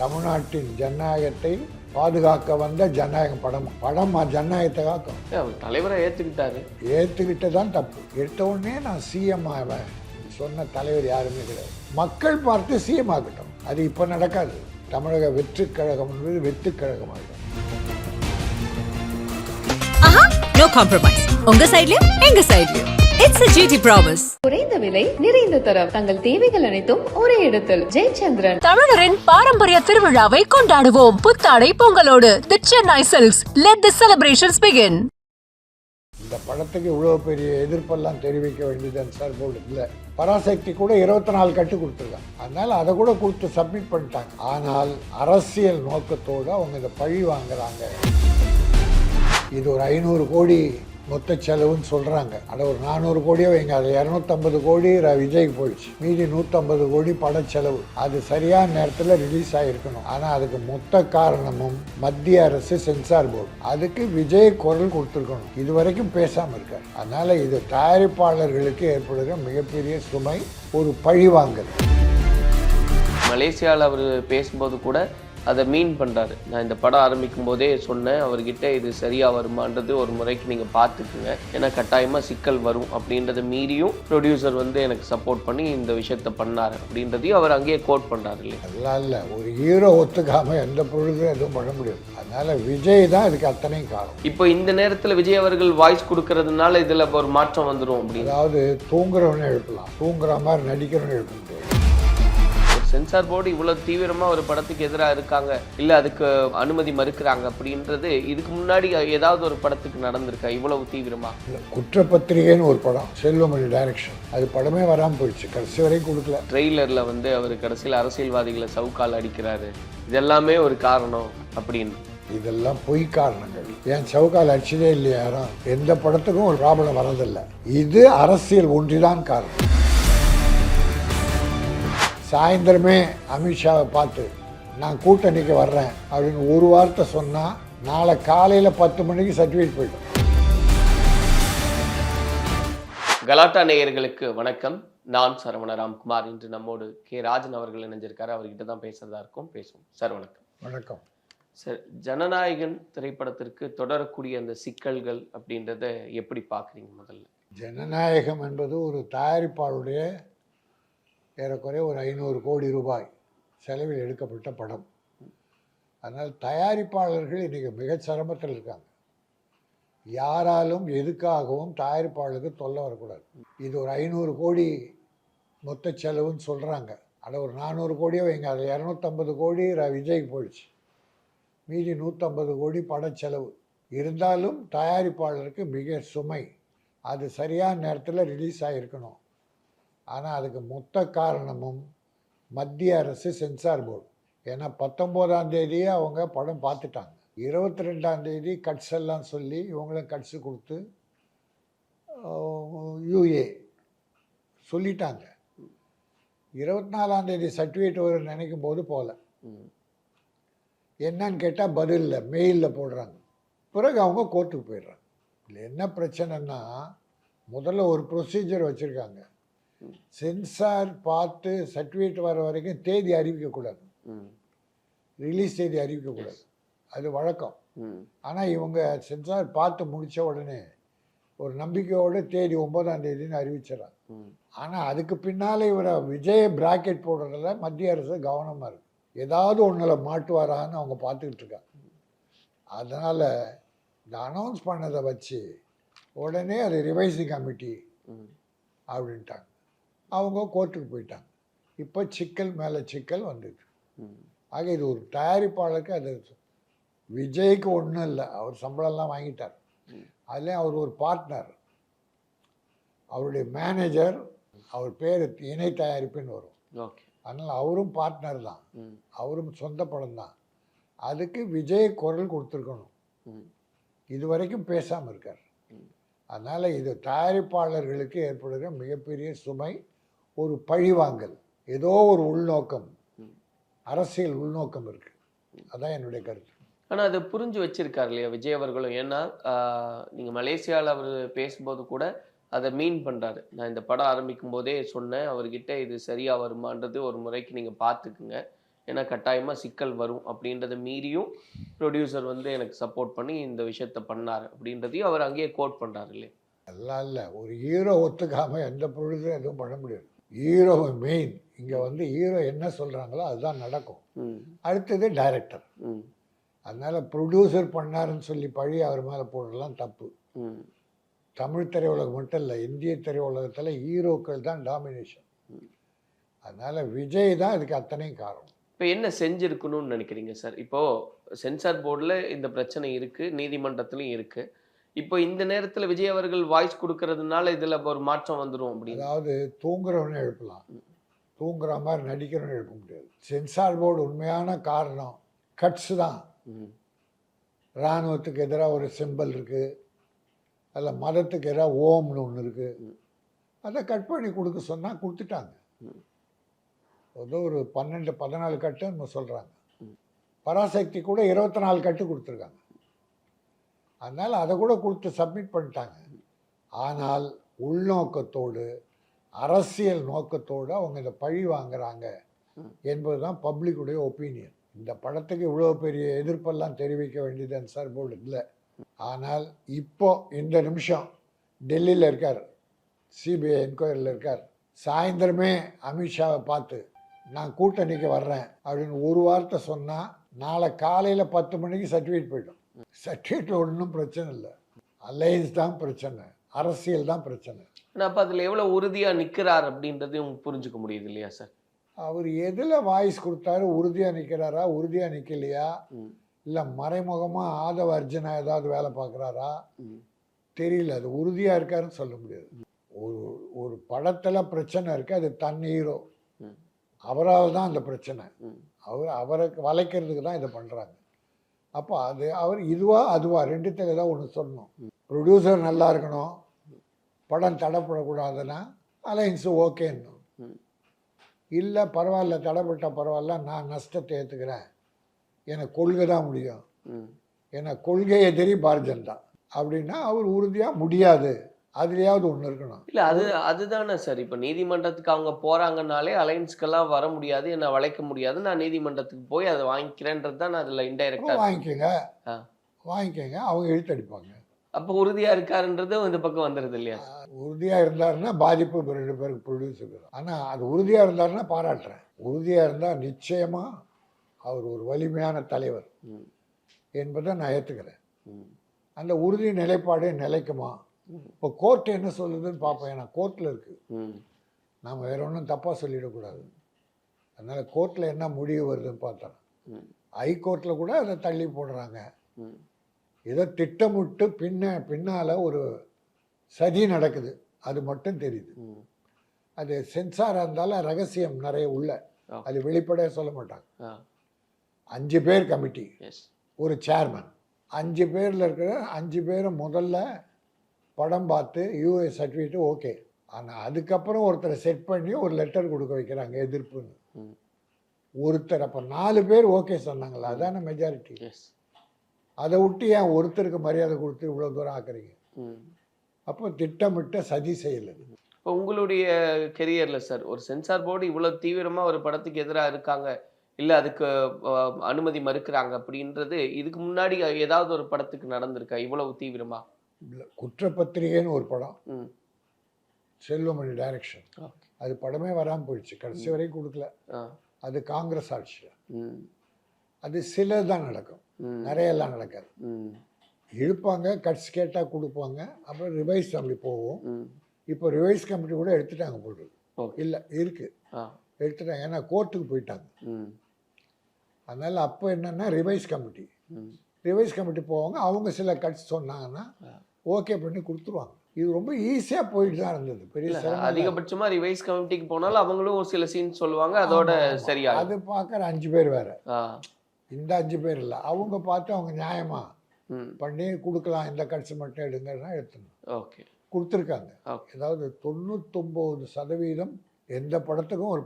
தமிழ்நாட்டின் ஜனநாயகத்தை பாதுகாக்க வந்த ஜனநாயக படம் ஜனநாயகத்தை காக்கும். அவர் தலைவரை ஏற்றுக்கிட்டு தான் தப்பு. எடுத்த உடனே நான் சிஎம் ஆவேன் சொன்ன தலைவர் யாருமே கிடையாது. மக்கள் பார்த்து சிஎம் ஆகட்டும். அது இப்போ நடக்காது. தமிழக வெற்றி கழகம் என்பது வெற்றி கழகமாகும். No compromise. உங்க சைடுலயும் எங்க சைடுலயும். It's a GT Promise. குறைந்த விலை நிறைந்த தரம் தங்கள் தேவைகள் அனைத்தும் ஒரே இடத்தில். ஜெயச்சந்திரன். தமிழரின் பாரம்பரிய திருவிழாவை கொண்டாடுவோம் புத்தாடை பொங்கலோடு. The Chennai Silks. Let the celebrations begin. இந்த படத்துக்கு இவ்வளோ பெரிய எதிர்ப்பெல்லாம் தெரிவிக்க வேண்டியது சார் போல் இல்லை. பராசக்தி கூட 24 கட்டு கொடுத்துருக்காங்க. அதனால அதை கூட கொடுத்து சப்மிட் பண்ணிட்டாங்க. ஆனால் அரசியல் நோக்கத்தோடு அவங்க இதை பழி வாங்குறாங்க. இது ஒரு 500 கோடி மொத்த செலவுன்னு சொல்கிறாங்க. அதை ஒரு 400 கோடியே வைங்க. அது 250 கோடி விஜய்க்கு போயிடுச்சு. மீதி 150 கோடி பட செலவு. அது சரியான நேரத்தில் ரிலீஸ் ஆகிருக்கணும். ஆனால் அதுக்கு மொத்த காரணமும் மத்திய அரசு சென்சார் போர்டு. அதுக்கு விஜய் குரல் கொடுத்துருக்கணும். இது வரைக்கும் பேசாமல் இருக்கார். அதனால் இது தயாரிப்பாளர்களுக்கு ஏற்படுகிற மிகப்பெரிய சுமை, ஒரு பழிவாங்கல். மலேசியாவில் அவர் பேசும்போது கூட அதை மீன் பண்ணுறாரு. நான் இந்த படம் ஆரம்பிக்கும் போதே சொன்னேன் அவர்கிட்ட இது சரியாக வருமானது ஒரு முறைக்கு நீங்கள் பார்த்துக்குங்க, ஏன்னா கட்டாயமாக சிக்கல் வரும் அப்படின்றத மீறியும் ப்ரொடியூசர் எனக்கு சப்போர்ட் பண்ணி இந்த விஷயத்த பண்ணார் அப்படின்றதையும் அவர் அங்கேயே கோட் பண்ணுறாரு. இல்லையா? அதெல்லாம் இல்லை. ஒரு ஹீரோ ஒத்துக்காமல் எந்த ப்ரொடியூசரும் எதுவும் பண்ண முடியாது. அதனால விஜய் தான் இதுக்கு அத்தனையும் காரணம். இப்போ இந்த நேரத்தில் விஜய் அவர்கள் வாய்ஸ் கொடுக்கறதுனால இதில் ஒரு மாற்றம் வந்துடும் அப்படின்னு. அதாவது தூங்குறவனே எழுப்பலாம், தூங்குற மாதிரி நடிக்கிறவனே எழுப்ப முடியாது. சென்சார் போர்டு இவ்வளவு தீவிரமா ஒரு படத்துக்கு எதிராக இருக்காங்க, இல்ல அதுக்கு அனுமதி மறுக்கிறாங்க அப்படின்றது இதுக்கு முன்னாடி ஏதாவது ஒரு படத்துக்கு நடந்திருக்கா இவ்வளவு தீவிரமா? குற்றப்பத்திரிகைன்னு ஒரு படம், செல்வமணி டைரக்ஷன், அது படமே வராமல் போயிடுச்சு. கடைசி வரைக்கும் கொடுக்கல. ட்ரெய்லர்ல அவர் கடைசியில் அரசியல்வாதிகளை சவுக்கால் அடிக்கிறாரு, இதெல்லாமே ஒரு காரணம் அப்படின்னு. இதெல்லாம் பொய் காரணங்கள். ஏன் சவுக்கால் அடிச்சதே இல்லையா யாரும்? எந்த படத்துக்கும் ஒரு ப்ராப்ளம் வரதில்லை. இது அரசியல் ஒன்றிதான் காரணம். சாயந்தரமே அமித்ஷாவை பார்த்து நான் கூட்டணிக்கு வர்றேன் அப்படின்னு ஒரு வார்த்தை சொன்னால் நாளை காலையில் 10 மணிக்கு சர்டிஃபிகேட் போய்டும். கலாட்டா நேயர்களுக்கு வணக்கம். நான் சரவண ராம்குமார். இன்று நம்மோடு கே ராஜன் அவர்கள் இணைஞ்சிருக்காரு. அவர்கிட்ட தான் பேசுறதா இருக்கும். பேசுவோம் சார். வணக்கம். வணக்கம் சார். ஜனநாயகன் திரைப்படத்திற்கு தொடரக்கூடிய அந்த சிக்கல்கள் அப்படின்றத எப்படி பார்க்குறீங்க? முதல்ல ஜனநாயகம் என்பது ஒரு தயாரிப்பாளருடைய ஏறக்குறைய ஒரு 500 கோடி ரூபாய் செலவில் எடுக்கப்பட்ட படம். அதனால் தயாரிப்பாளர்கள் இன்றைக்கி மிக சிரமத்தில் இருக்காங்க. யாராலும் எதுக்காகவும் தயாரிப்பாளருக்கு தொல்லை வரக்கூடாது. இது ஒரு 500 கோடி மொத்த செலவுன்னு சொல்கிறாங்க. அதை ஒரு 400 கோடியே வைங்க. அது 250 கோடி விஜய்க்கு போயிடுச்சு. மீதி 150 கோடி பட செலவு. இருந்தாலும் தயாரிப்பாளருக்கு மிக சுமை. அது சரியான நேரத்தில் ரிலீஸ் ஆகிருக்கணும். ஆனால் அதுக்கு மொத்த காரணமும் மத்திய அரசு சென்சார் போர்டு. ஏன்னா 19ஆம் தேதியே அவங்க படம் பார்த்துட்டாங்க. 22ஆம் தேதி கட்ஸ் எல்லாம் சொல்லி இவங்களும் கட்ஸு கொடுத்து யூஏ சொல்லிட்டாங்க. 24ஆம் தேதி சர்டிஃபிகேட் வரும் நினைக்கும் போது போகல. என்னன்னு கேட்டால் பதில் இல்லை, மெயிலில் போடுறாங்க. பிறகு அவங்க கோர்ட்டுக்கு போயிடுறாங்க. இல்லை என்ன பிரச்சனைன்னா, முதல்ல ஒரு ப்ரொசீஜர் வச்சுருக்காங்க. சென்சார் பார்த்து சர்டிஃபிகேட் வர வரைக்கும் தேதி அறிவிக்கக்கூடாது, ரிலீஸ் தேதி அறிவிக்கக்கூடாது. அது வழக்கம். ஆனால் இவங்க சென்சார் பார்த்து முடித்த உடனே ஒரு நம்பிக்கையோடு தேதி 9ஆம் தேதின்னு அறிவிச்சிடறாங்க. ஆனால் அதுக்கு பின்னால் இவரை விஜய் பிராக்கெட் போடுறதில் மத்திய அரசு கவனமாக இருக்குது. ஏதாவது ஒன்றில் மாட்டுவாரான்னு அவங்க பார்த்துக்கிட்டு இருக்காங்க. அதனால் இந்த அனௌன்ஸ் பண்ணதை வச்சு உடனே அது ரிவைசிங் கமிட்டி அப்படின்ட்டாங்க. அவங்க கோர்ட்டுக்கு போயிட்டாங்க. இப்போ சிக்கல் மேலே சிக்கல் வந்துட்டு. ஆக இது ஒரு தயாரிப்பாளருக்கு அது விஜய்க்கு ஒன்றும் இல்லை. அவர் சம்பளம்லாம் வாங்கிட்டார். அதுலேயும் அவர் ஒரு பார்ட்னர். அவருடைய மேனேஜர், அவர் பேர் இணை தயாரிப்புன்னு வரும். அதனால் அவரும் பார்ட்னர் தான், அவரும் சொந்த படம் தான். அதுக்கு விஜய் குரல் கொடுத்துருக்கணும். இது வரைக்கும் பேசாமல் இருக்கார். அதனால் இது தயாரிப்பாளர்களுக்கு ஏற்படுகிற மிகப்பெரிய சுமை, ஒரு பழிவாங்கல். ஏதோ ஒரு உள்நோக்கம், அரசியல் உள்நோக்கம் இருக்குது. அதான் என்னுடைய கருத்து. ஆனால் அதை புரிஞ்சு வச்சிருக்காரு இல்லையா விஜய் அவர்களும்? ஏன்னா நீங்கள் மலேசியாவில் அவர் பேசும்போது கூட அதை மீன் பண்ணுறாரு. நான் இந்த படம் ஆரம்பிக்கும் போதே சொன்னேன் அவர்கிட்ட இது சரியாக வருமானது ஒரு முறைக்கு நீங்கள் பார்த்துக்குங்க, ஏன்னா கட்டாயமாக சிக்கல் வரும் அப்படின்றத மீறியும் ப்ரொடியூசர் வந்து எனக்கு சப்போர்ட் பண்ணி இந்த விஷயத்த பண்ணார் அப்படின்றதையும் அவர் அங்கேயே கோட் பண்ணுறாரு இல்லையா? எல்லாம் இல்லை, ஒரு ஹீரோ ஒத்துக்காமல் எந்த பொழுதும் எதுவும் பண்ண முடியாது. ஹீரோவை மெயின் இங்கே வந்து ஹீரோ என்ன சொல்கிறாங்களோ அதுதான் நடக்கும். அடுத்தது டைரக்டர். அதனால் ப்ரொடியூசர் பண்ணாருன்னு சொல்லி பழி அவர் மேலே போடலாம் தப்பு. தமிழ் திரையுலகம் மட்டும் இல்லை, இந்திய திரையுலகத்தில் ஹீரோக்கள் தான் டாமினேஷன். அதனால் விஜய் தான் இதுக்கு அத்தனையும் காரணம். இப்போ என்ன செஞ்சுருக்கணும்னு நினைக்கிறீங்க சார்? இப்போது சென்சார் போர்டில் இந்த பிரச்சனை இருக்குது, நீதிமன்றத்துலையும் இருக்குது. இப்போ இந்த நேரத்தில் விஜய் அவர்கள் வாய்ஸ் கொடுக்கறதுனால இதில் ஒரு மாற்றம் வந்துடும் அப்படின்னு. அதாவது தூங்குறவனை எழுப்பலாம், தூங்குற மாதிரி நடிக்கிறவனை எழுப்ப முடியாது. சென்சார் போர்டு உண்மையான காரணம் கட்ஸ் தான். இராணுவத்துக்கு எதிராக ஒரு சிம்பல் இருக்குது, அதில் மதத்துக்கு எதிராக ஓம்னு ஒன்று இருக்குது, அதை கட் பண்ணி கொடுக்க சொன்னால் கொடுத்துட்டாங்க. ஏதோ ஒரு 12-14 கட்டுன்னு சொல்கிறாங்க. பராசக்தி கூட 24 கட்டு கொடுத்துருக்காங்க. அதனால் அதை கூட கொடுத்து சப்மிட் பண்ணிட்டாங்க. ஆனால் உள்நோக்கத்தோடு அரசியல் நோக்கத்தோடு அவங்க இதை பழி வாங்குறாங்க என்பது தான் பப்ளிக்குடைய ஒப்பீனியன். இந்த படத்துக்கு இவ்வளோ பெரிய எதிர்ப்பெல்லாம் தெரிவிக்க வேண்டியது சென்சார் போர்டு இல்லை. ஆனால் இப்போ இந்த நிமிஷம் டெல்லியில் இருக்கார், சிபிஐ என்கொயரியில் இருக்கார். சாயந்தரமே அமித்ஷாவை பார்த்து நான் கூட்டணிக்கு வர்றேன் அப்படின்னு ஒரு வார்த்தை சொன்னால் நாளை காலையில் 10 மணிக்கு சர்டிஃபிகேட் போய்டும். சர்டிஃபிகேட்டில் ஒன்றும் பிரச்சனை இல்லை, அலையன்ஸ் தான் பிரச்சனை, அரசியல் தான் பிரச்சனை. ஆனால் அப்போ அதில் எவ்வளோ உறுதியாக நிற்கிறார் அப்படின்றதையும் புரிஞ்சுக்க முடியுது இல்லையா சார்? அவர் எதில் வாய்ஸ் கொடுத்தாரு, உறுதியாக நிற்கிறாரா உறுதியாக நிற்கலையா, இல்லை மறைமுகமாக ஆதவ அர்ஜுனா ஏதாவது வேலை பார்க்குறாரா தெரியல. அது உறுதியாக இருக்காருன்னு சொல்ல முடியாது. ஒரு படத்தில் பிரச்சனை இருக்குது, அது தன் ஹீரோ, அவரால் தான் அந்த பிரச்சனை. அவரை வளைக்கிறதுக்கு தான் இதை பண்ணுறாங்க. அப்போ அது அவர் இதுவா அதுவா ரெண்டுத்தில் ஏதாவது ஒன்று சொல்லணும். ப்ரொடியூசர் நல்லா இருக்கணும், படம் தடைப்படக்கூடாதுன்னா அலைன்ஸு ஓகேன்னு. இல்லை பரவாயில்ல தடைப்பட்டால் பரவாயில்ல, நான் நஷ்டத்தை ஏற்றுக்கிறேன், எனக்கு கொள்கை தான் முடியும், ஏன்னா கொள்கை எதிரி பாரதிய ஜனதா அப்படின்னா அவர் உறுதியாக முடியாது, அதுலேயாவது ஒன்று இருக்கணும். இல்லை அதுதானே சார். இப்போ நீதிமன்றத்துக்கு அவங்க போகிறாங்கனாலே அலைன்ஸ்க்கெல்லாம் வர முடியாது, என்னை வளைக்க முடியாது, நான் நீதிமன்றத்துக்கு போய் அதை வாங்கிக்கிறேன்றது தான் அதில் இன்டைரக்டாக. வாங்கிக்கோங்க அவங்க இழுத்தடிப்பாங்க. அப்போ உறுதியாக இருக்காருன்றதும் இந்த பக்கம் வந்துடுது இல்லையா? உறுதியாக இருந்தாருன்னா பாதிப்பு 2 பேருக்கு ப்ரொடியூசருக்கு. ஆனால் அது உறுதியாக இருந்தாருன்னா பாராட்டுறேன். உறுதியாக இருந்தால் நிச்சயமாக அவர் ஒரு வலிமையான தலைவர் என்பதை நான் ஏற்றுக்கிறேன். அந்த உறுதி நிலைப்பாடு நிலைக்குமா? இப்போ கோர்ட் என்ன சொல்லுதுன்னு பார்ப்போம். ஏன்னா கோர்ட்டில் இருக்குது, நாம் வேற ஒன்றும் தப்பாக சொல்லிடக்கூடாது. அதனால் கோர்ட்டில் என்ன முடிவு வருதுன்னு பார்த்தோம். ஹைகோர்ட்டில் கூட அதை தள்ளி போடுறாங்க. இதை திட்டமிட்டு பின்னால் ஒரு சதி நடக்குது, அது மட்டும் தெரியுது. அது சென்சாராக இருந்தாலும் ரகசியம் நிறைய உள்ள, அது வெளிப்படையாக சொல்ல மாட்டாங்க. 5 பேர் கமிட்டி, ஒரு சேர்மன், 5 பேரில் இருக்கிற 5 பேரும் முதல்ல படம் பார்த்து யூஎஸ் சர்டிஃபிகேட்டு ஓகே. ஆனால் அதுக்கப்புறம் ஒருத்தரை செட் பண்ணி ஒரு லெட்டர் கொடுக்க வைக்கிறாங்க எதிர்ப்புன்னு. ஒருத்தர் அப்போ 4 பேர் ஓகே சொன்னாங்களா, அதான மெஜாரிட்டி. அதை விட்டு ஏன் ஒருத்தருக்கு மரியாதை கொடுத்து இவ்வளோ தூரம் ஆக்குறீங்க? அப்போ திட்டமிட்ட சதி செய்யலை. இப்போ உங்களுடைய கெரியரில் சார் ஒரு சென்சார் போர்டு இவ்வளோ தீவிரமாக ஒரு படத்துக்கு எதிராக இருக்காங்க, இல்லை அதுக்கு அனுமதி மறுக்கிறாங்க அப்படின்றது இதுக்கு முன்னாடி ஏதாவது ஒரு படத்துக்கு நடந்திருக்கா இவ்வளவு தீவிரமா? குற்றப்பத்திரிகைன்னு ஒரு படம், செல்வமணி டைரக்ஷன், அது படமே வராமல் போயிடுச்சு, கடைசி வரைக்கும் கொடுக்கல. அது காங்கிரஸ் ஆட்சியில். அது சிலர் தான் நடக்கும், நிறையெல்லாம் நடக்காது. இழுப்பாங்க, கட்ஸ் கேட்டால் கொடுப்பாங்க, அப்புறம் ரிவைஸ் அப்படி போகும். இப்போ ரிவைஸ் கமிட்டி கூட எடுத்துட்டாங்க போட்டு. இல்லை இருக்கு, எடுத்துட்டாங்க, ஏன்னா கோர்ட்டுக்கு போயிட்டாங்க. அதனால் அப்போ என்னென்னா ரிவைஸ் கமிட்டி போவாங்க, அவங்க சில கட்ஸ் சொன்னாங்கன்னா ஓகே பண்ணி கொடுத்துருவாங்க. இது ரொம்ப ஈஸியாக போயிட்டு தான் இருந்தது. பெரிய அதிகபட்சமாக ரிவைஸ் கமிட்டிக்கு போனாலும் அவங்களும் ஒரு சில சீன் சொல்லுவாங்க, அதோட சரியா அது பார்க்குற 5 பேர் வேறு, இந்த 5 பேர் இல்லை. அவங்க பார்த்து அவங்க நியாயமாக பண்ணி கொடுக்கலாம், இந்த கட்சி மட்டும் எடுங்கன்னா எடுத்துணும். ஓகே கொடுத்துருக்காங்க. ஏதாவது 99% எந்த படத்துக்கும் ஒரு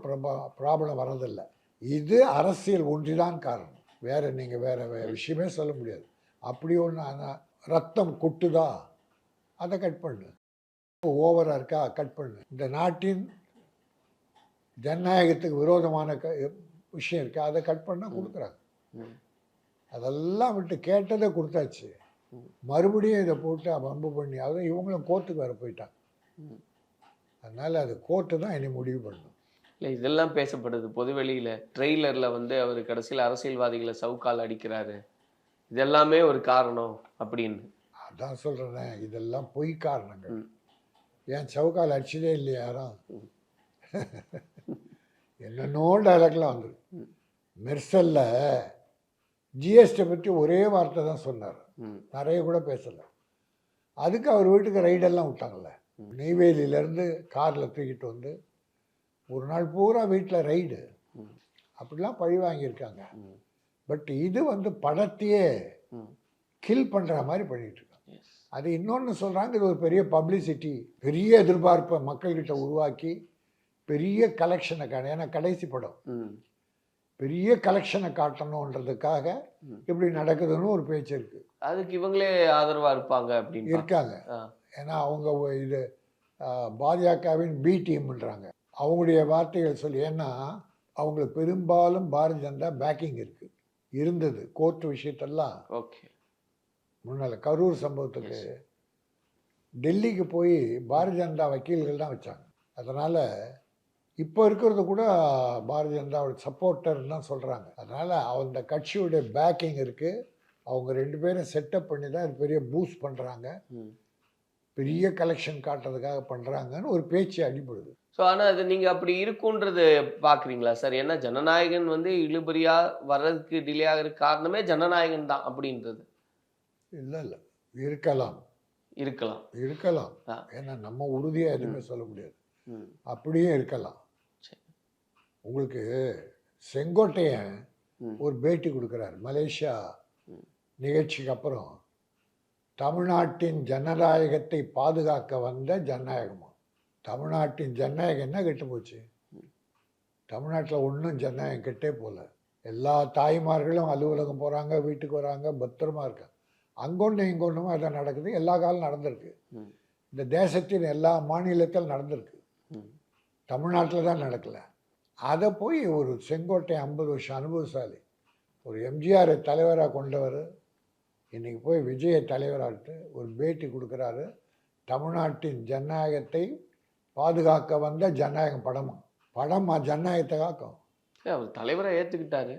ப்ராப்ளம் வரதில்லை. இது அரசியல் ஒன்றிதான் காரணம், வேறு நீங்கள் வேறு விஷயமே சொல்ல முடியாது. அப்படி ஒன்று. ஆனால் ரத்தம் கொட்டுதா, அதை கட் பண்ணு. ஓவராக இருக்கா, கட் பண்ணு. இந்த நாட்டின் ஜனநாயகத்துக்கு விரோதமான விஷயம் இருக்குது, அதை கட் பண்ணால் கொடுக்குறாங்க. ம். அதெல்லாம் விட்டு கேட்டதை கொடுத்தாச்சு, மறுபடியும் இதை போட்டு வம்பு பண்ணி அதுவும் இவங்களும் கோர்ட்டுக்கு வேறு போயிட்டாங்க. ம். அதனால் அது கோர்ட்டு தான் இனி முடிவு பண்ணணும். இல்லை, இதெல்லாம் பேசப்படுது பொதுவெளியில். ட்ரெய்லரில் வந்து அவர் கடைசியில் அரசியல்வாதிகளை சவுக்கால் அடிக்கிறாரு, இதெல்லாமே ஒரு காரணம் அப்படின்னு. அதான் சொல்கிறேன், இதெல்லாம் பொய் காரணங்கள். ம். ஏன் சவுக்கால் அடிச்சதே இல்லையா யாரும்? என்னென்னோ டைலாக்லாம் வந்துருக்கு. மெர்சலில் ஜிஎஸ்டி பற்றி ஒரே வார்த்தை தான் சொன்னார், ம். நிறைய கூட பேசலை. அதுக்கு அவர் வீட்டுக்கு ரைடெல்லாம் விட்டாங்கல்ல. நெய்வேலியிலேருந்து காரில் தூக்கிட்டு வந்து ஒரு நாள் பூரா வீட்டில் ரைடு, ம். அப்படிலாம் பழி வாங்கியிருக்காங்க. ம். பட் இது வந்து படத்தையே ம். கில் பண்ணுற மாதிரி பண்ணிகிட்டு இருக்காங்க. எஸ். அது இன்னொன்று சொல்கிறாங்க, இது ஒரு பெரிய பப்ளிசிட்டி, பெரிய எதிர்பார்ப்பை மக்கள்கிட்ட உருவாக்கி பெரிய கலெக்ஷனை ஏன்னா கடைசி படம் ம். பெரிய கலெக்ஷனை காட்டணுன்றதுக்காக இப்படி நடக்குதுன்னு ஒரு பேச்சு இருக்குது. அதுக்கு இவங்களே ஆதரவாக இருப்பாங்க அப்படின்னு இருக்காங்க. ஆ. ஏன்னா அவங்க இது பாஜகவின் பி டீம்ன்றாங்க அவங்களுடைய வார்த்தைகள் சொல்லி. ஏன்னா அவங்களுக்கு பெரும்பாலும் பாரதிய ஜனதா பேக்கிங் இருக்குது, இருந்தது. கோர்ட்டு விஷயத்தெல்லாம் ஓகே. முன்னால் கரூர் சம்பவத்துக்கு டெல்லிக்கு போய் பாரதிய ஜனதா வக்கீல்கள் தான் வச்சாங்க. அதனால் இப்போ இருக்கிறது கூட பாரதிய ஜனதாவோட சப்போர்ட்டர்னு தான் சொல்கிறாங்க. அதனால் அந்த கட்சியுடைய பேக்கிங் இருக்குது. அவங்க ரெண்டு பேரும் செட்டப் பண்ணி தான் இது பெரிய பூஸ்ட் பண்ணுறாங்க, ம். பெரிய கலெக்ஷன் காட்டுறதுக்காக பண்ணுறாங்கன்னு ஒரு பேச்சு அடிபடுது. ஸோ ஆனால் அது நீங்கள் அப்படி இருக்குன்றது பார்க்குறீங்களா சார்? ஏன்னா ஜனநாயகன் வந்து இழுபறியாக வர்றதுக்கு டிலே ஆகிறதுக்கு காரணமே ஜனநாயகன் தான் அப்படின்றது. இல்லை இல்லை, இருக்கலாம் இருக்கலாம். இருக்கலாம். ஆ. ஏன்னா நம்ம உறுதியாக எதுவுமே சொல்ல முடியாது. ம். அப்படியே இருக்கலாம். சரி. உங்களுக்கு செங்கோட்டையன் ம். ஒரு பேட்டி கொடுக்குறாரு மலேசியா நிகழ்ச்சிக்கு அப்புறம். தமிழ்நாட்டின் ஜனநாயகத்தை பாதுகாக்க வந்த ஜனநாயகமா? தமிழ்நாட்டின் ஜனநாயகம் என்ன கெட்டு போச்சு? தமிழ்நாட்டில் ஒன்றும் ஜனநாயகம் கெட்டே போகல. எல்லா தாய்மார்களும் அலுவலகம் போகிறாங்க, வீட்டுக்கு வராங்க, பத்திரமா இருக்காங்க. அங்கொன்று இங்கொன்றுமா இதான் நடக்குது, எல்லா காலம் நடந்திருக்கு. ம். இந்த தேசத்தின் எல்லா மாநிலத்தில் நடந்திருக்கு, ம். தமிழ்நாட்டில் தான் நடக்கலை. அதை போய் ஒரு செங்கோட்டை 50 வருஷம் அனுபவசாலி, ஒரு எம்ஜிஆரை தலைவராக கொண்டவர், இன்றைக்கி போய் விஜயை தலைவராகிட்டு ஒரு பேட்டி கொடுக்குறாரு. தமிழ்நாட்டின் ஜனநாயகத்தை பாதுகாக்க வந்த ஜனநாயகம் படமா ஜனநாயகத்தை காக்கும். அவர் தலைவராக ஏற்றுக்கிட்டாரு.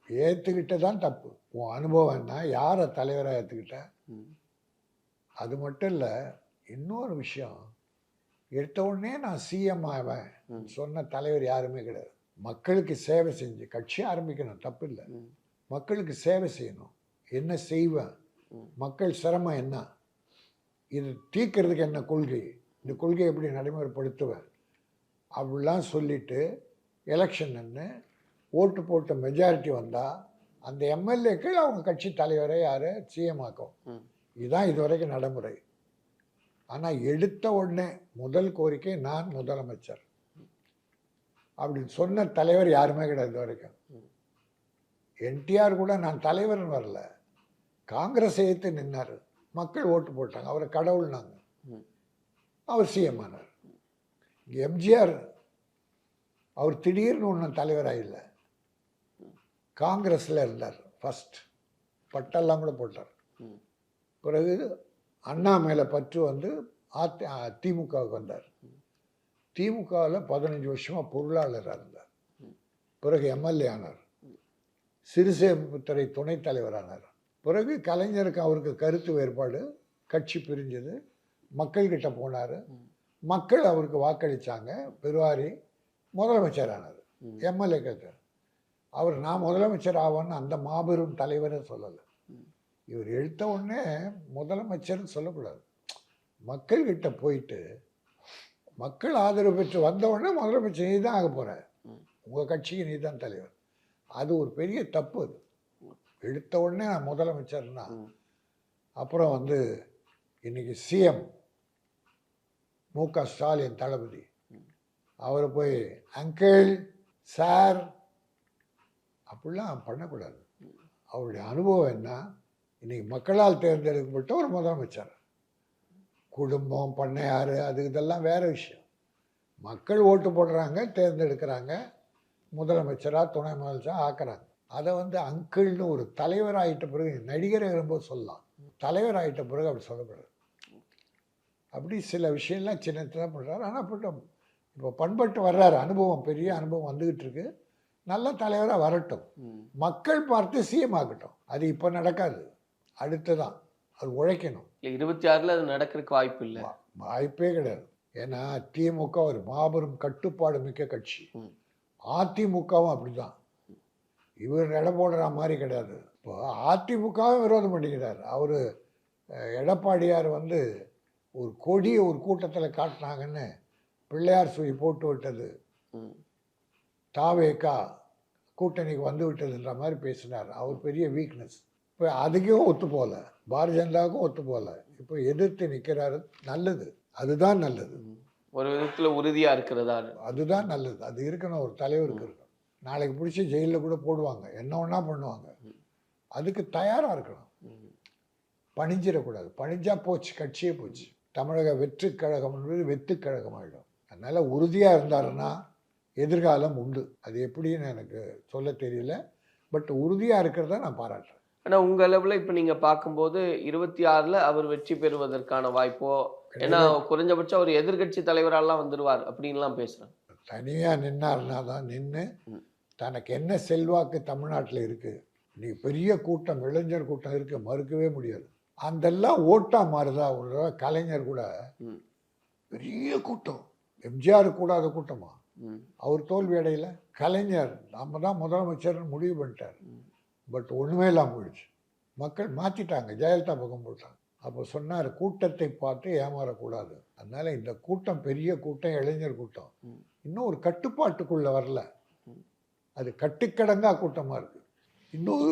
ஏற்றுக்கிட்ட தான் தப்பு. உன் அனுபவம் என்ன, யாரை தலைவராக ஏற்றுக்கிட்ட? ம். அது மட்டும் இல்லை, இன்னொரு விஷயம், எடுத்த உடனே நான் சிஎம் ஆவேன் சொன்ன தலைவர் யாருமே கிடையாது. மக்களுக்கு சேவை செஞ்சு கட்சி ஆரம்பிக்கணும், தப்பு இல்லை. மக்களுக்கு சேவை செய்யணும். என்ன செய்வேன், மக்கள் சிரமம் என்ன, இது தீர்க்கறதுக்கு என்ன கொள்கை, இந்த கொள்கையை எப்படி நடைமுறைப்படுத்துவேன் அப்படிலாம் சொல்லிவிட்டு எலெக்ஷன் நின்று ஓட்டு போட்ட மெஜாரிட்டி வந்தால் அந்த எம்எல்ஏக்கள் அவங்க கட்சி தலைவரை யார் சிஎம் ஆக்கும். இதுதான் இதுவரைக்கும் நடைமுறை. ஆனால் எடுத்த உடனே முதல் கோரிக்கை நான் முதலமைச்சர் அப்படின்னு சொன்ன தலைவர் யாருமே கிடையாது இது வரைக்கும். என்டிஆர் கூட நான் தலைவர்னு வரல, காங்கிரஸ் எதிர்த்து நின்னார், மக்கள் ஓட்டு போட்டாங்க, அவரை கடவுள்னாங்க, அவர் சிஎம் ஆனார். எம்ஜிஆர் அவர் திடீர்னு ஒன்றும் தலைவராக இல்லை, காங்கிரஸில் இருந்தார் ஃபஸ்ட், பட்டெல்லாம் கூட போட்டார். பிறகு அண்ணா மேலே பற்று வந்து திமுகவுக்கு வந்தார். திமுகவில் 15 வருஷமாக பொருளாளராக இருந்தார். பிறகு எம்எல்ஏ ஆனார், சிறுசேமிப்புத்துறை துணைத் தலைவரானார். பிறகு கலைஞருக்கு அவருக்கு கருத்து வேறுபாடு, கட்சி பிரிஞ்சது, மக்கள்கிட்ட போனார், மக்கள் அவருக்கு வாக்களித்தாங்க, பெருவாரி முதலமைச்சர் ஆனார். எம்எல்ஏ கேட்டார், அவர் நான் முதலமைச்சர் ஆவான்னு அந்த மாபெரும் தலைவரை சொல்லலை. இவர் எடுத்த உடனே முதலமைச்சர்னு சொல்லக்கூடாது, மக்கள்கிட்ட போயிட்டு மக்கள் ஆதரவு பெற்று வந்த உடனே முதலமைச்சர் நீ தான் ஆக போகிற, உங்கள் கட்சிக்கு நீ தான் தலைவர். அது ஒரு பெரிய தப்பு. அது எடுத்த உடனே நான் முதலமைச்சர்னா. அப்புறம் வந்து இன்னைக்கு சிஎம் மு.க. ஸ்டாலின் தளபதி, அவரை போய் அங்கிள் சார் அப்படிலாம் பண்ணக்கூடாது. அவருடைய அனுபவம் என்ன, இன்னைக்கு மக்களால் தேர்ந்தெடுக்கப்பட்ட ஒரு முதலமைச்சர். குடும்பம் பண்ணையார் அது இதெல்லாம் வேறு விஷயம். மக்கள் ஓட்டு போடுறாங்க, தேர்ந்தெடுக்கிறாங்க, முதலமைச்சராக துணை முதலமைச்சராக ஆக்குறாங்க. அதை வந்து அங்கிள்னு ஒரு தலைவர் ஆகிட்ட பிறகு நடிகரை ரொம்ப சொல்லலாம், தலைவர் ஆகிட்ட பிறகு அப்படி சொல்லக்கூடாது. அப்படி சில விஷயம்லாம் சின்ன சின்ன பண்ணுறாரு. ஆனால் இப்போ பண்பட்டு வர்றாரு, அனுபவம் பெரிய அனுபவம் வந்துக்கிட்டு இருக்கு. நல்ல தலைவராக வரட்டும், மக்கள் பார்த்து சிஎம் ஆகட்டும். அது இப்போ நடக்காது, அடுத்துதான் அது உழைக்கணும். 26ல் அது நடக்கிறதுக்கு வாய்ப்பு இல்லை, வாய்ப்பே கிடையாது. ஏன்னா திமுக ஒரு மாபெரும் கட்டுப்பாடு மிக்க கட்சி, அதிமுகவும் அப்படிதான். இவர் எடை போடுற மாதிரி கிடையாது. இப்போ அதிமுகவும் விரோதம் பண்ணிக்கிறார். அவர் எடப்பாடியார் வந்து ஒரு கொடியை ஒரு கூட்டத்தில் காட்டினாங்கன்னு பிள்ளையார் சொல்லி போட்டு விட்டது, தாவேக்கா கூட்டணிக்கு வந்து விட்டதுன்ற மாதிரி பேசினார். அவர் பெரிய வீக்னஸ். இப்போ அதுக்கும் ஒத்து போகல, பாரதிய ஜனதாவுக்கும் ஒத்து போகல. இப்போ எதிர்த்து நிற்கிறாரு, நல்லது, அதுதான் நல்லது. ஒரு விதத்தில் உறுதியாக இருக்கிறதா, அதுதான் நல்லது. அது இருக்கணும், ஒரு தலைவருக்கு இருக்கணும். நாளைக்கு பிடிச்சி ஜெயிலில் கூட போடுவாங்க, என்ன ஒன்றா பண்ணுவாங்க. அதுக்கு தயாராக இருக்கணும், பணிஞ்சிடக்கூடாது. பணிஞ்சா போச்சு, கட்சியே போச்சு. தமிழக வெற்றி கழகம் என்பது வெத்து கழகம் ஆகிடும். அதனால் உறுதியாக இருந்தாருன்னா எதிர்காலம் உண்டு. அது எப்படின்னு எனக்கு சொல்ல தெரியல, பட் உறுதியாக இருக்கிறத நான் பாராட்டுறேன். ஆனால் உங்கள் அளவில் இப்போ நீங்கள் பார்க்கும்போது 26ல் அவர் வெற்றி பெறுவதற்கான வாய்ப்போ, ஏன்னா குறைஞ்சபட்சம் அவர் எதிர்கட்சி தலைவராலாம் வந்துடுவார் அப்படின்லாம் பேசுகிறாங்க. தனியாக நின்னார்னா தான் நின்று தனக்கு என்ன செல்வாக்கு தமிழ்நாட்டில் இருக்குது, நீ பெரிய கூட்டம், இளைஞர் கூட்டம் இருக்குது, மறுக்கவே முடியாது. அதெல்லாம் ஓட்டா மாறுதா. ஒரு தடவை கலைஞர் கூட பெரிய கூட்டம், எம்ஜிஆர் கூடாத கூட்டமா, அவர் தோல்வி அடையில. கலைஞர் நம்ம தான் முதலமைச்சர்னு முடிவு பண்ணிட்டார், பட் ஒன்றுமே இல்லாமல் போயிடுச்சு. மக்கள் மாற்றிட்டாங்க, ஜெயலலிதா பக்கம் போட்டாங்க. அப்போ சொன்னார், கூட்டத்தை பார்த்து ஏமாறக்கூடாது. அதனால் இந்த கூட்டம் பெரிய கூட்டம், இளைஞர் கூட்டம், இன்னும் ஒரு கட்டுப்பாட்டுக்குள்ளே வரல. அது கட்டுக்கடங்கா கூட்டமாக இருக்குது, இன்னும்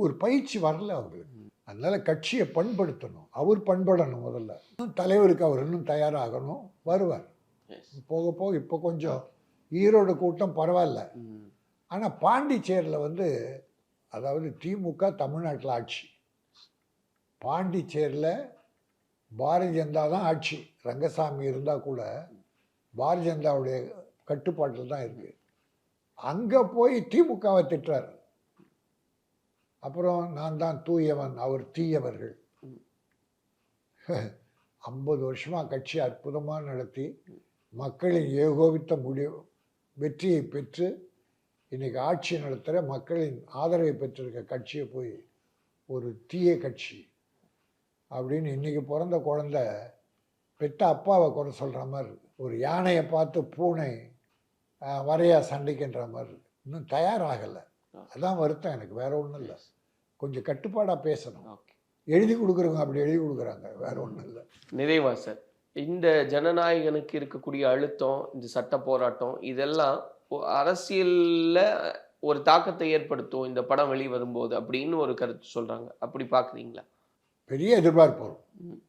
ஒரு பயிற்சி வரல அவங்களுக்கு. அதனால் கட்சியை பண்படுத்தணும், அவர் பண்படணும். முதல்ல தலைவருக்கு அவர் இன்னும் தயாராகணும், வருவார் போக போக. இப்போ கொஞ்சம் ஈரோடு கூட்டம் பரவாயில்ல. ஆனால் பாண்டிச்சேரியில் வந்து, அதாவது திமுக தமிழ்நாட்டில் ஆட்சி, பாண்டிச்சேரியில் பாரதிய ஜனதா தான் ஆட்சி. ரங்கசாமி இருந்தால் கூட பாரதிய ஜனதாவுடைய கட்டுப்பாட்டில் தான் இருக்குது. அங்கே போய் திமுகவை திட்டுறாரு. அப்புறம் நான் தான் தூயவன், அவர் தீயவர்கள். 50 வருஷமாக கட்சி அற்புதமாக நடத்தி மக்களின் ஏகோபித்த வெற்றியை பெற்று இன்றைக்கி ஆட்சி நடத்துகிற, மக்களின் ஆதரவை பெற்றிருக்க கட்சியை போய் ஒரு தீய கட்சி அப்படின்னு இன்றைக்கி பிறந்த குழந்தை பெற்ற அப்பாவை குறை சொல்கிற மாதிரி இருக்குது. ஒரு யானையை பார்த்து பூனை வரையா சண்டைக்குன்ற மாதிரி இருக்குது. இன்னும் தயாராகலை, அதான் வருத்தம் எனக்கு, வேற ஒன்றும் இல்லை. கொஞ்சம் கட்டுப்பாடாக பேசணும். எழுதி கொடுக்குறவங்க அப்படி எழுதி கொடுக்குறாங்க, வேற ஒன்றும் இல்லை. நிறைவா சார், இந்த ஜனநாயகனுக்கு இருக்கக்கூடிய அழுத்தம், இந்த சட்ட போராட்டம், இதெல்லாம் அரசியலில் ஒரு தாக்கத்தை ஏற்படுத்தும் இந்த படம் வெளி வரும்போது அப்படின்னு ஒரு கருத்து சொல்கிறாங்க. அப்படி பார்க்குறீங்களா? பெரிய எதிர்பார்ப்பு வரும்,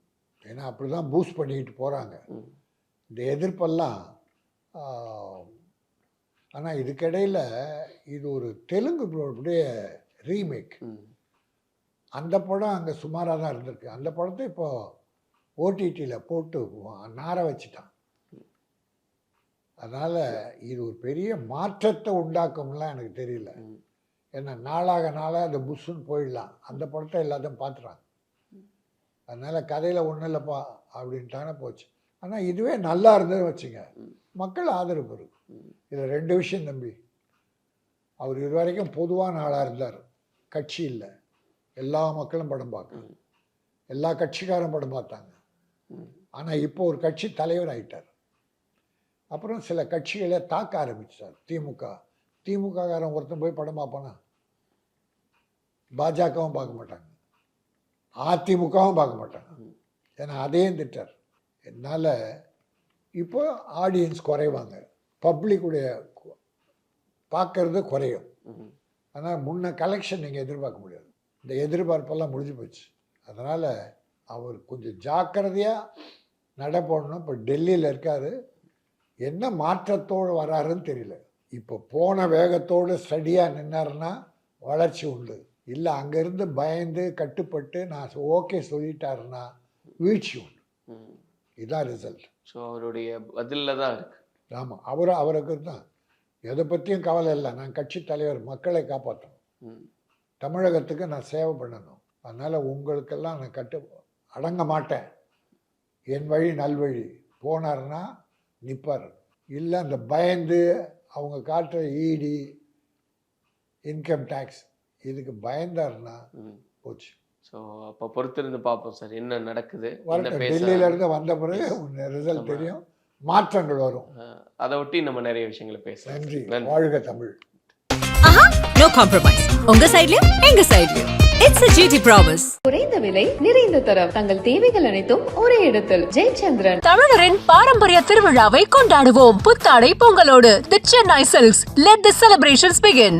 ஏன்னா அப்படி தான் பூஸ்ட் பண்ணிக்கிட்டு போகிறாங்க இந்த எதிர்ப்பெல்லாம். ஆனால் இதுக்கிடையில் இது ஒரு தெலுங்குடைய ரீமேக். அந்த படம் அங்கே சுமாராக தான் இருந்திருக்கு. அந்த படத்தை இப்போ ஓடிடியில் போட்டு நார வச்சுட்டான். அதனால் இது ஒரு பெரிய மாற்றத்தை உண்டாக்கும்லாம் எனக்கு தெரியல. ஏன்னா நாளாக நாளாக அந்த புஷ்ஷுன்னு போயிடலாம், அந்த படத்தை எல்லாத்தையும் பார்த்துறாங்க. அதனால் கதையில் ஒன்றும் இல்லைப்பா அப்படின்ட்டானே போச்சு. ஆனால் இதுவே நல்லா இருந்தது வச்சுங்க, மக்கள் ஆதரவு இருக்கும். இதில் 2 விஷயம் தம்பி. அவர் இது வரைக்கும் பொதுவான ஆளாக இருந்தார், கட்சி இல்லை. எல்லா மக்களும் படம் பார்க்கணும், எல்லா கட்சிக்காரும் படம் பார்த்தாங்க. ஆனால் இப்போ ஒரு கட்சி தலைவர் ஆகிட்டார். அப்புறம் சில கட்சிகளை தாக்க ஆரம்பிச்சார். திமுககாரன் ஒருத்தன் போய் படம் பார்ப்பானா? பாஜகவும் பார்க்க மாட்டாங்க, அதிமுகவும் பார்க்க மாட்டாங்க. ஏன்னா அதையும் திட்டார். என்னால் இப்போ ஆடியன்ஸ் குறைவாங்க, பப்ளிக்குடைய பார்க்கறது குறையும். ஆனால் முன்ன கலெக்ஷன் நீங்கள் எதிர்பார்க்க முடியாது. இந்த எதிர்பார்ப்பெல்லாம் முடிஞ்சு போச்சு. அதனால் அவர் கொஞ்சம் ஜாக்கிரதையாக நடப்படணும். இப்போ டெல்லியில் இருக்கார், என்ன மாற்றத்தோடு வராருன்னு தெரியல. இப்போ போன வேகத்தோடு ஸ்டடியாக நின்னாருன்னா வளர்ச்சி உண்டு. இல்லை அங்கேருந்து பயந்து கட்டுப்பட்டு நான் ஓகே சொல்லிட்டாருன்னா வீழ்ச்சி உண்டு. இதுதான் ரிசல்ட். ஸோ அவருடைய பதிலில் தான் இருக்கு. ஆமாம், அவருக்கு தான் எதை பற்றியும் கவலை இல்லை, நான் கட்சி தலைவர், மக்களை காப்பாற்றணும், ம். தமிழகத்துக்கு நான் சேவை பண்ணணும். அதனால் உங்களுக்கெல்லாம் நான் அடங்க மாட்டேன். என் வழி நல்வழி போனார்னா நிற்பார். இல்லை அந்த பயந்து அவங்க காட்டுற இடி, இன்கம் டேக்ஸ் இதுக்கு பயந்தாருன்னா ம். போச்சு. ஸோ அப்போ பொறுத்திருந்து பார்ப்போம் சார் என்ன நடக்குது, என்ன வரட்டும், பேச. டெல்லியிலேருந்து வந்த பிறகு ரிசல்ட் தெரியும், மாற்றங்கள் வரும். அதை ஒட்டி நம்ம நிறைய விஷயங்களை பேசலாம். நன்றி. நன்றி. வாழ்க தமிழ். No compromise. உங்க சைடுலயும் எங்க சைடுலயும். It's a GT promise. குறைந்த விலை நிறைந்த தரம் தங்கள் தேவைகள் அனைத்தும் ஒரே இடத்தில் ஜெயச்சந்திரன். தமிழரின் பாரம்பரிய திருவிழாவை கொண்டாடுவோம் புத்தாடை பொங்கலோடு. The Chennai silks. Let the celebrations begin.